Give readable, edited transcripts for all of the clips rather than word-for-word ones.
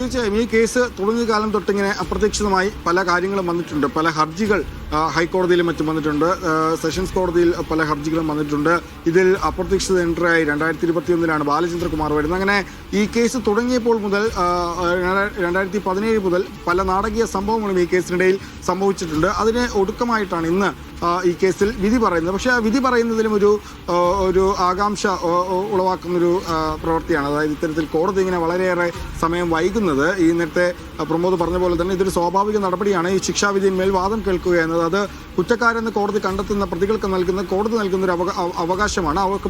തീർച്ചയായും ഈ കേസ് തുടങ്ങിയ കാലം തൊട്ടിങ്ങനെ അപ്രതീക്ഷിതമായി പല കാര്യങ്ങളും വന്നിട്ടുണ്ട്. പല ഹർജികൾ ഹൈക്കോടതിയിലും മറ്റും വന്നിട്ടുണ്ട്. സെഷൻസ് കോടതിയിൽ പല ഹർജികളും വന്നിട്ടുണ്ട്. ഇതിൽ അപ്രതീക്ഷിത എൻട്രിയായി 2021 ബാലചന്ദ്രകുമാർ വരുന്നത്. അങ്ങനെ ഈ കേസ് തുടങ്ങിയപ്പോൾ മുതൽ 2017 മുതൽ പല നാടകീയ സംഭവങ്ങളും ഈ കേസിനിടയിൽ സംഭവിച്ചിട്ടുണ്ട്. അതിന് ഒടുക്കമായിട്ടാണ് ഇന്ന് ഈ കേസിൽ വിധി പറയുന്നത്. പക്ഷേ ആ വിധി പറയുന്നതിലും ഒരു ആകാംക്ഷ ഉളവാക്കുന്നൊരു പ്രവൃത്തിയാണ്. അതായത് ഇത്തരത്തിൽ കോടതി ഇങ്ങനെ വളരെയേറെ സമയം വൈകുന്നത്. ഈ നേരത്തെ പ്രമോദ് പറഞ്ഞ പോലെ തന്നെ ഇതൊരു സ്വാഭാവിക നടപടിയാണ്. ഈ ശിക്ഷാവിധിന്മേൽ വാദം കേൾക്കുക എന്നത് അത് കുറ്റക്കാരെന്ന് കോടതി കണ്ടെത്തുന്ന പ്രതികൾക്ക് കോടതി നൽകുന്ന ഒരു അവകാശമാണ്. അവർക്ക്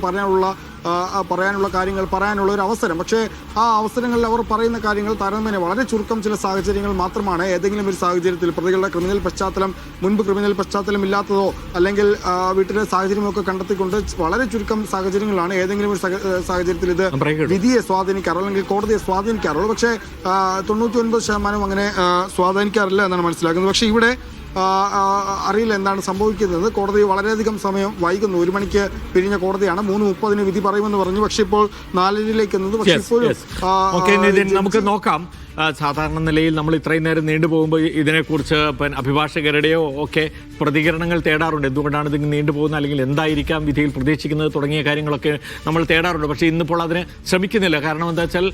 പറയാനുള്ള കാര്യങ്ങൾ പറയാനുള്ള ഒരു അവസരം. പക്ഷേ ആ അവസരങ്ങളിൽ അവർ പറയുന്ന കാര്യങ്ങൾ താരതമ്യേന വളരെ ചുരുക്കം ചില സാഹചര്യങ്ങൾ മാത്രമാണ്. ഏതെങ്കിലും ഒരു സാഹചര്യത്തിൽ പ്രതികളുടെ ക്രിമിനൽ പശ്ചാത്തലം മുൻപ് ക്രിമിനൽ പശ്ചാത്തലം ഇല്ലാത്തതോ അല്ലെങ്കിൽ വീട്ടിലെ സാഹചര്യമൊക്കെ കണ്ടെത്തിക്കൊണ്ട് വളരെ ചുരുക്കം സാഹചര്യങ്ങളാണ് ഏതെങ്കിലും ഒരു സാഹചര്യത്തിൽ ഇത് വിധിയെ സ്വാധീനിക്കാറുള്ളൂ അല്ലെങ്കിൽ കോടതിയെ സ്വാധീനിക്കാറുള്ളൂ. പക്ഷേ 99% അങ്ങനെ സ്വാധീനിക്കാറില്ല എന്നാണ് മനസ്സിലാക്കുന്നത്. പക്ഷേ ഇവിടെ അറിയില്ല എന്താണ് സംഭവിക്കുന്നത്. കോടതി വളരെയധികം സമയം വൈകുന്നു. 1 മണിക്ക് പിരിഞ്ഞ കോടതിയാണ്. 3:30 വിധി പറയുമെന്ന് പറഞ്ഞു. പക്ഷെ ഇപ്പോൾ 4:00 എന്നത്. പക്ഷേ ഇപ്പോഴും നമുക്ക് നോക്കാം. സാധാരണ നിലയിൽ നമ്മൾ ഇത്രയും നേരം നീണ്ടുപോകുമ്പോൾ ഇതിനെക്കുറിച്ച് അഭിഭാഷകരുടെയോ ഒക്കെ പ്രതികരണങ്ങൾ തേടാറുണ്ട്. എന്തുകൊണ്ടാണ് ഇത് നീണ്ടുപോകുന്നത്, അല്ലെങ്കിൽ എന്തായിരിക്കാം വിധിയിൽ പ്രതീക്ഷിക്കുന്നത് തുടങ്ങിയ കാര്യങ്ങളൊക്കെ നമ്മൾ തേടാറുണ്ട്. പക്ഷേ ഇന്നിപ്പോൾ അതിന് ശ്രമിക്കുന്നില്ല. കാരണം എന്താ വെച്ചാൽ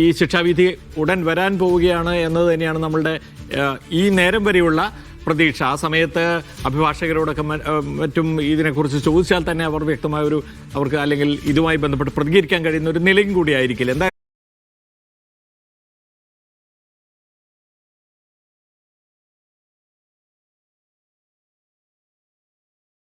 ഈ ശിക്ഷാവിധി ഉടൻ വരാൻ പോവുകയാണ് എന്നത് തന്നെയാണ് നമ്മളുടെ ഈ നേരം വരെയുള്ള പ്രതീക്ഷ. ആ സമയത്ത് അഭിഭാഷകരോടൊക്കെ മറ്റും ഇതിനെക്കുറിച്ച് ചോദിച്ചാൽ തന്നെ അവർ വ്യക്തമായ അവർക്ക് അല്ലെങ്കിൽ ഇതുമായി ബന്ധപ്പെട്ട് പ്രതികരിക്കാൻ കഴിയുന്ന ഒരു നിലയും കൂടിയായിരിക്കില്ല. എന്താ